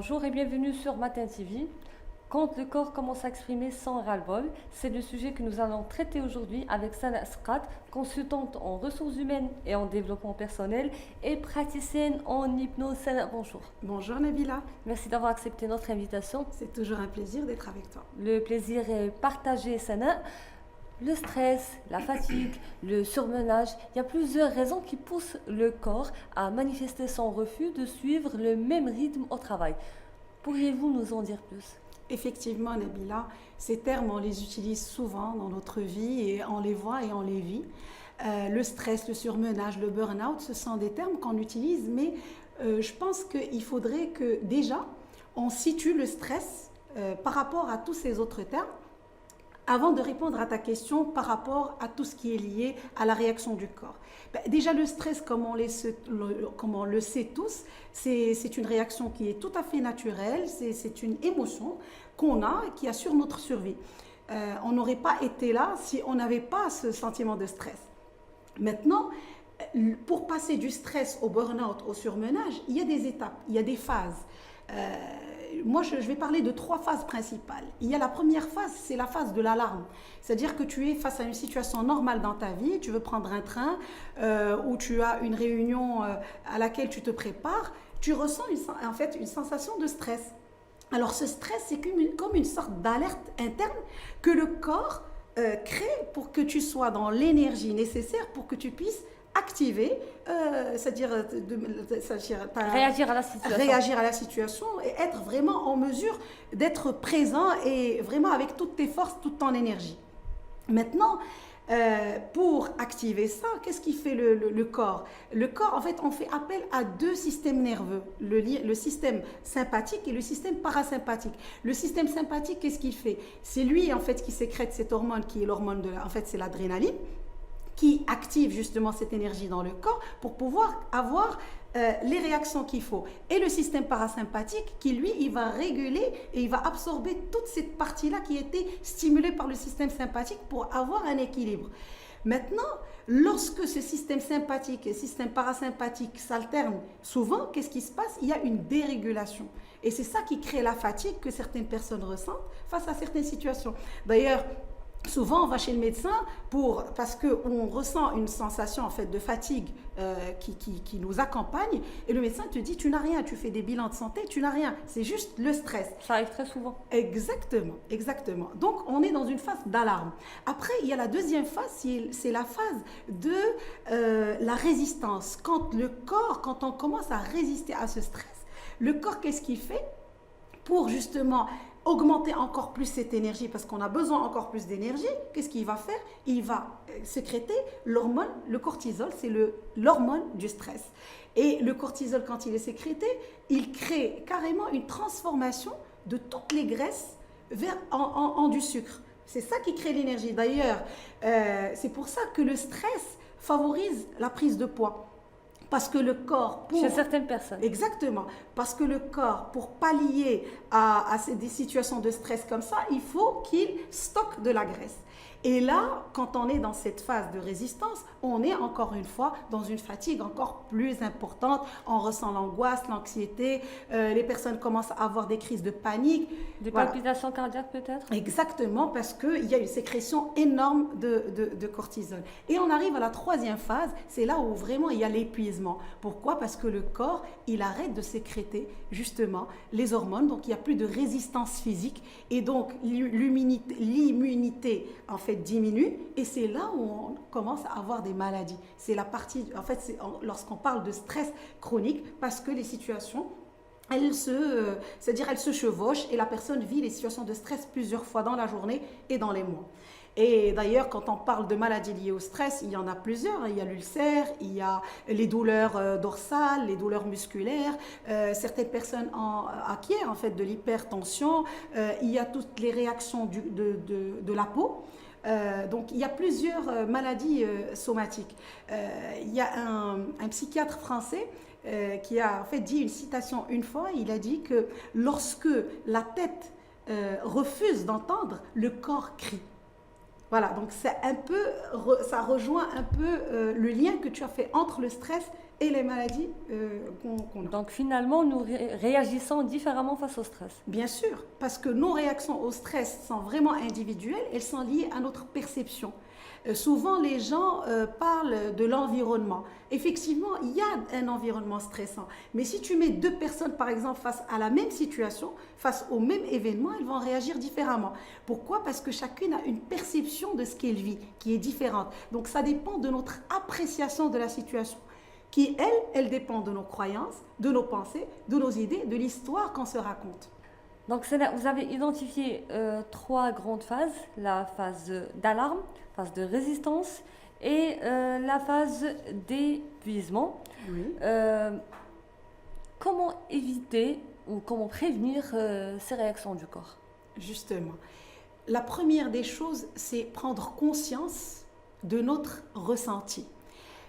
Bonjour et bienvenue sur Matin TV. Quand le corps commence à exprimer sans ras-le-bol, c'est le sujet que nous allons traiter aujourd'hui avec Sana Skrat, consultante en ressources humaines et en développement personnel et praticienne en hypnose. Sana, bonjour. Bonjour Nabila, Merci d'avoir accepté notre invitation. c'est toujours un plaisir d'être avec toi. Le plaisir est partagé, Sana. Le stress, la fatigue, le surmenage, il y a plusieurs raisons qui poussent le corps à manifester son refus de suivre le même rythme au travail. Pourriez-vous nous en dire plus? Effectivement Nabila, ces termes on les utilise souvent dans notre vie et on les voit et on les vit. Le stress, le surmenage, le burn-out, ce sont des termes qu'on utilise, mais je pense qu'il faudrait que déjà on situe le stress par rapport à tous ces autres termes. Avant de répondre à ta question par rapport à tout ce qui est lié à la réaction du corps. Déjà, le stress, comme on le sait tous, c'est une réaction qui est tout à fait naturelle, c'est une émotion qu'on a, qui assure notre survie. On n'aurait pas été là si on n'avait pas ce sentiment de stress. Maintenant, pour passer du stress au burn-out, au surmenage, il y a des étapes, il y a des phases. Moi, je vais parler de 3 phases principales. Il y a la première phase, c'est la phase de l'alarme. C'est-à-dire que tu es face à une situation normale dans ta vie, tu veux prendre un train ou tu as une réunion à laquelle tu te prépares, tu ressens en fait une sensation de stress. Alors ce stress, c'est comme une sorte d'alerte interne que le corps crée pour que tu sois dans l'énergie nécessaire pour que tu puisses activer, réagir à la situation et être vraiment en mesure d'être présent et vraiment avec toutes tes forces, toute ton énergie. Maintenant, pour activer ça, qu'est-ce qui fait le corps? Le corps, en fait, on fait appel à 2 systèmes nerveux, le système sympathique et le système parasympathique. Le système sympathique, qu'est-ce qu'il fait? C'est lui, en fait, qui sécrète cette hormone qui est l'hormone en fait, c'est l'adrénaline, qui active justement cette énergie dans le corps pour pouvoir avoir les réactions qu'il faut. Et le système parasympathique qui, lui, il va réguler et il va absorber toute cette partie-là qui était stimulée par le système sympathique pour avoir un équilibre. Maintenant, lorsque ce système sympathique et le système parasympathique s'alternent souvent, qu'est-ce qui se passe? Il y a une dérégulation. Et c'est ça qui crée la fatigue que certaines personnes ressentent face à certaines situations. D'ailleurs, souvent, on va chez le médecin parce qu'on ressent une sensation en fait, de fatigue qui nous accompagne et le médecin te dit tu n'as rien, tu fais des bilans de santé, tu n'as rien, c'est juste le stress. Ça arrive très souvent. Exactement, exactement. Donc, on est dans une phase d'alarme. Après, il y a la deuxième phase, c'est la phase de la résistance. Quand on commence à résister à ce stress, le corps, qu'est-ce qu'il fait pour justement augmenter encore plus cette énergie parce qu'on a besoin encore plus d'énergie? Qu'est-ce qu'il va faire? Il va sécréter l'hormone, le cortisol, c'est l'hormone du stress. Et le cortisol, quand il est sécrété, il crée carrément une transformation de toutes les graisses en du sucre. C'est ça qui crée l'énergie. D'ailleurs, c'est pour ça que le stress favorise la prise de poids. Parce que le corps, chez certaines personnes. Exactement. Parce que le corps, pour pallier à des situations de stress comme ça, il faut qu'il stocke de la graisse. Et là, quand on est dans cette phase de résistance, on est encore une fois dans une fatigue encore plus importante. On ressent l'angoisse, l'anxiété. Les personnes commencent à avoir des crises de panique. Des palpitations cardiaques peut-être? Exactement, parce qu'il y a une sécrétion énorme de cortisol. Et on arrive à la 3e phase, c'est là où vraiment il y a l'épuisement. Pourquoi? Parce que le corps, il arrête de sécréter justement les hormones, donc il n'y a plus de résistance physique et donc l'immunité en fait diminue et c'est là où on commence à avoir des maladies. C'est la partie, en fait, c'est lorsqu'on parle de stress chronique parce que les situations c'est-à-dire elles se chevauchent et la personne vit les situations de stress plusieurs fois dans la journée et dans les mois. Et d'ailleurs, quand on parle de maladies liées au stress, il y en a plusieurs. Il y a l'ulcère, il y a les douleurs dorsales, les douleurs musculaires. Certaines personnes acquièrent en fait de l'hypertension. Il y a toutes les réactions de la peau. Donc, il y a plusieurs maladies somatiques. Il y a un psychiatre français qui a en fait dit une citation une fois. Il a dit que lorsque la tête refuse d'entendre, le corps crie. Voilà, donc c'est un peu, ça rejoint un peu le lien que tu as fait entre le stress et les maladies qu'on a. Donc finalement, nous réagissons différemment face au stress. Bien sûr, parce que nos réactions au stress sont vraiment individuelles, elles sont liées à notre perception. Souvent, les gens parlent de l'environnement. Effectivement, il y a un environnement stressant. Mais si tu mets deux personnes, par exemple, face à la même situation, face au même événement, elles vont réagir différemment. Pourquoi? Parce que chacune a une perception de ce qu'elle vit qui est différente. Donc, ça dépend de notre appréciation de la situation qui, elle dépend de nos croyances, de nos pensées, de nos idées, de l'histoire qu'on se raconte. Donc vous avez identifié trois grandes phases, la phase d'alarme, phase de résistance et la phase d'épuisement. Oui. Comment éviter ou comment prévenir ces réactions du corps? Justement, la première des choses, c'est prendre conscience de notre ressenti.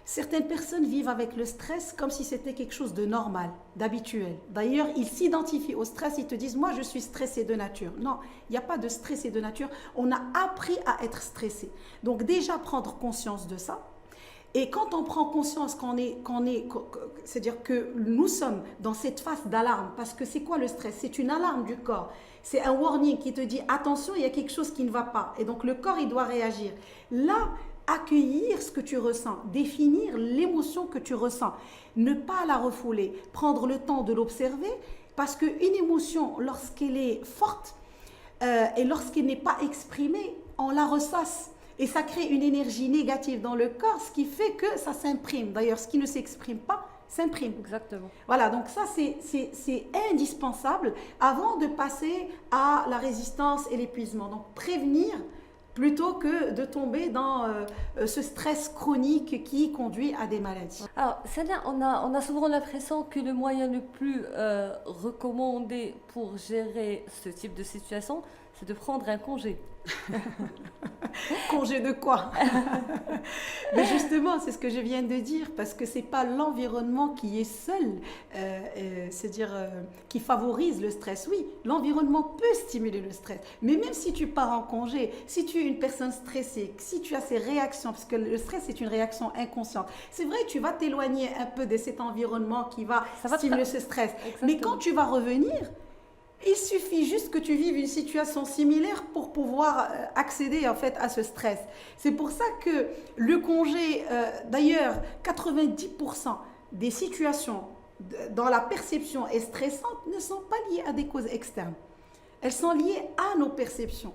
Certaines personnes vivent avec le stress comme si c'était quelque chose de normal, d'habituel. D'ailleurs, ils s'identifient au stress, ils te disent « moi je suis stressé de nature ». Non, il n'y a pas de stressé de nature, on a appris à être stressé. Donc déjà prendre conscience de ça. Et quand on prend conscience c'est-à-dire que nous sommes dans cette phase d'alarme, parce que c'est quoi le stress? C'est une alarme du corps. C'est un warning qui te dit attention, il y a quelque chose qui ne va pas. Et donc le corps, il doit réagir. Là, accueillir ce que tu ressens, définir l'émotion que tu ressens, ne pas la refouler, prendre le temps de l'observer, parce qu'une émotion, lorsqu'elle est forte et lorsqu'elle n'est pas exprimée, on la ressasse. Et ça crée une énergie négative dans le corps, ce qui fait que ça s'imprime. D'ailleurs, ce qui ne s'exprime pas s'imprime. Exactement. Voilà, donc ça, c'est indispensable avant de passer à la résistance et l'épuisement. Donc, prévenir plutôt que de tomber dans ce stress chronique qui conduit à des maladies. Alors, Sania, on a souvent l'impression que le moyen le plus recommandé pour gérer ce type de situation, c'est de prendre un congé. Congé de quoi? Mais justement, c'est ce que je viens de dire, parce que ce n'est pas l'environnement qui est seul, c'est-à-dire qui favorise le stress. Oui, l'environnement peut stimuler le stress, mais même si tu pars en congé, si tu es une personne stressée, si tu as ces réactions, parce que le stress est une réaction inconsciente, c'est vrai, tu vas t'éloigner un peu de cet environnement qui va stimuler ce stress. Exactement. Mais quand tu vas revenir, il suffit juste que tu vives une situation similaire pour pouvoir accéder en fait à ce stress. C'est pour ça que le congé, d'ailleurs, 90% des situations dont la perception est stressante ne sont pas liées à des causes externes. Elles sont liées à nos perceptions.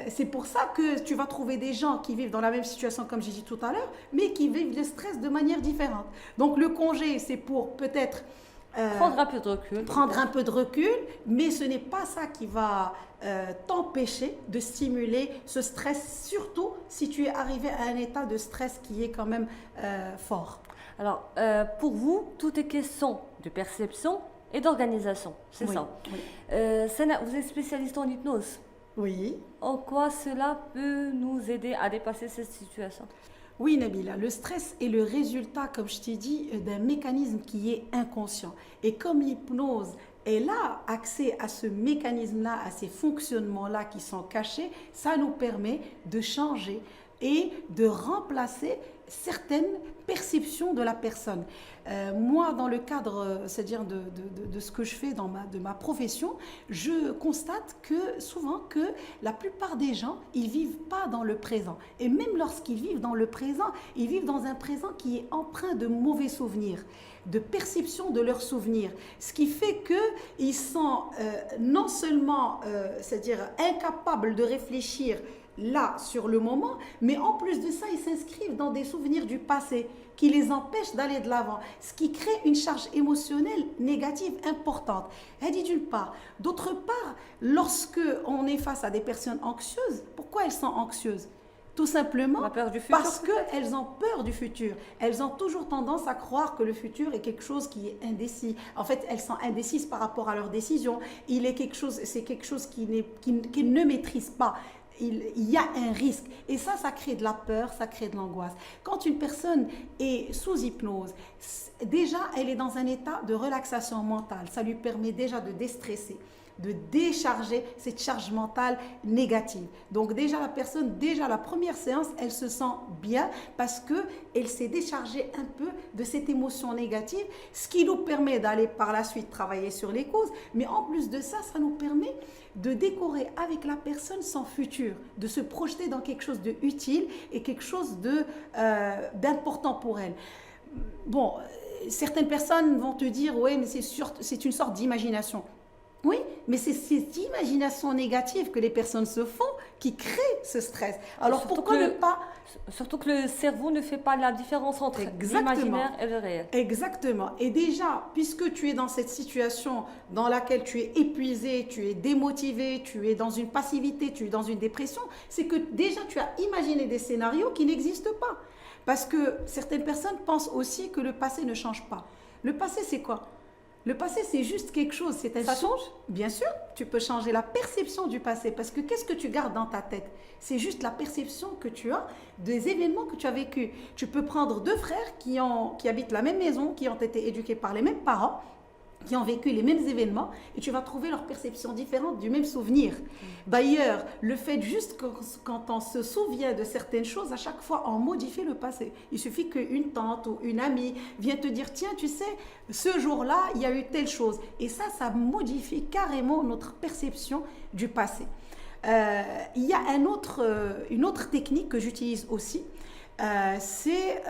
C'est pour ça que tu vas trouver des gens qui vivent dans la même situation comme j'ai dit tout à l'heure, mais qui vivent le stress de manière différente. Donc le congé, c'est pour peut-être prendre un peu de recul. Prendre un peu de recul, mais ce n'est pas ça qui va t'empêcher de stimuler ce stress, surtout si tu es arrivé à un état de stress qui est quand même fort. Alors, pour vous, tout est question de perception et d'organisation, c'est Oui, ça. oui. Sana, vous êtes spécialiste en hypnose. Oui. En quoi cela peut nous aider à dépasser cette situation? Oui, Nabila, le stress est le résultat, comme je t'ai dit, d'un mécanisme qui est inconscient. Et comme l'hypnose, elle a accès à ce mécanisme-là, à ces fonctionnements-là qui sont cachés, ça nous permet de changer et de remplacer certaines perceptions de la personne. Moi, dans le cadre, c'est-à-dire de ce que je fais de ma profession, je constate que souvent que la plupart des gens, ils vivent pas dans le présent. Et même lorsqu'ils vivent dans le présent, ils vivent dans un présent qui est empreint de mauvais souvenirs, de perception de leurs souvenirs. Ce qui fait qu'ils sont non seulement, c'est-à-dire incapables de réfléchir là sur le moment, mais en plus de ça, ils s'inscrivent dans des souvenirs du passé qui les empêchent d'aller de l'avant, ce qui crée une charge émotionnelle négative importante. Elle dit d'une part. D'autre part, lorsque on est face à des personnes anxieuses, pourquoi elles sont anxieuses? Tout simplement La peur du futur, parce qu'elles ont peur du futur. Elles ont toujours tendance à croire que le futur est quelque chose qui est indécis. En fait, elles sont indécises par rapport à leurs décisions. C'est quelque chose qu'ils ne maîtrisent pas. Il y a un risque. Et ça crée de la peur, ça crée de l'angoisse. Quand une personne est sous hypnose, déjà, elle est dans un état de relaxation mentale. Ça lui permet déjà de déstresser, de décharger cette charge mentale négative. Donc déjà la personne, déjà la première séance, elle se sent bien parce qu'elle s'est déchargée un peu de cette émotion négative, ce qui nous permet d'aller par la suite travailler sur les causes, mais en plus de ça, ça nous permet de décorer avec la personne son futur, de se projeter dans quelque chose de utile et quelque chose d'important pour elle. Bon, certaines personnes vont te dire, oui, mais c'est une sorte d'imagination. Oui, mais c'est cette imagination négative que les personnes se font qui crée ce stress. Alors pourquoi ne pas... Surtout que le cerveau ne fait pas la différence entre l'imaginaire et le réel. Exactement. Et déjà, puisque tu es dans cette situation dans laquelle tu es épuisé, tu es démotivé, tu es dans une passivité, tu es dans une dépression, c'est que déjà tu as imaginé des scénarios qui n'existent pas. Parce que certaines personnes pensent aussi que le passé ne change pas. Le passé, c'est quoi? Le passé, c'est juste quelque chose. Ça change? Bien sûr, tu peux changer la perception du passé. Parce que qu'est-ce que tu gardes dans ta tête? C'est juste la perception que tu as des événements que tu as vécus. Tu peux prendre deux frères qui habitent la même maison, qui ont été éduqués par les mêmes parents, qui ont vécu les mêmes événements, et tu vas trouver leur perception différente du même souvenir. D'ailleurs, le fait juste que quand on se souvient de certaines choses, à chaque fois, on modifie le passé. Il suffit qu'une tante ou une amie vienne te dire, tiens, tu sais, ce jour-là, il y a eu telle chose. Et ça modifie carrément notre perception du passé. Il y a une autre technique que j'utilise aussi, c'est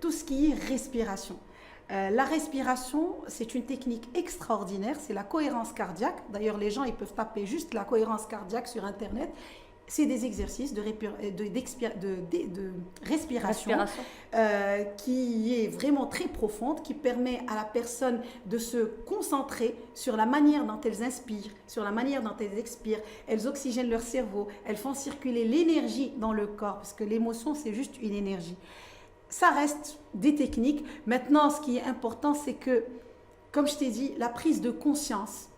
tout ce qui est respiration. La respiration, c'est une technique extraordinaire, c'est la cohérence cardiaque. D'ailleurs, les gens, ils peuvent taper juste la cohérence cardiaque sur Internet. C'est des exercices de respiration qui est vraiment très profonde, qui permet à la personne de se concentrer sur la manière dont elles inspirent, sur la manière dont elles expirent. Elles oxygènent leur cerveau, elles font circuler l'énergie dans le corps, parce que l'émotion, c'est juste une énergie. Ça reste des techniques. Maintenant, ce qui est important, c'est que, comme je t'ai dit, la prise de conscience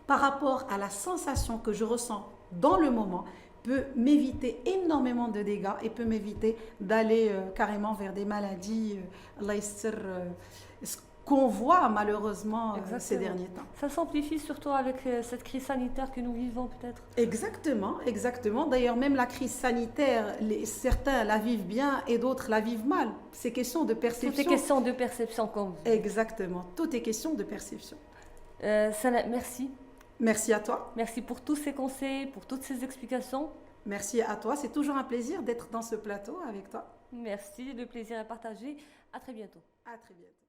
par rapport à la sensation que je ressens dans le moment peut m'éviter énormément de dégâts et peut m'éviter d'aller carrément vers des maladies, ce qu'on voit malheureusement ces derniers temps. Ça s'amplifie surtout avec cette crise sanitaire que nous vivons peut-être. Exactement, exactement. D'ailleurs, même la crise sanitaire, certains la vivent bien et d'autres la vivent mal. C'est question de perception. Tout est question de perception comme vous. Exactement, tout est question de perception. Sana, merci. Merci à toi. Merci pour tous ces conseils, pour toutes ces explications. Merci à toi. C'est toujours un plaisir d'être dans ce plateau avec toi. Merci, le plaisir est partagé. À très bientôt. À très bientôt.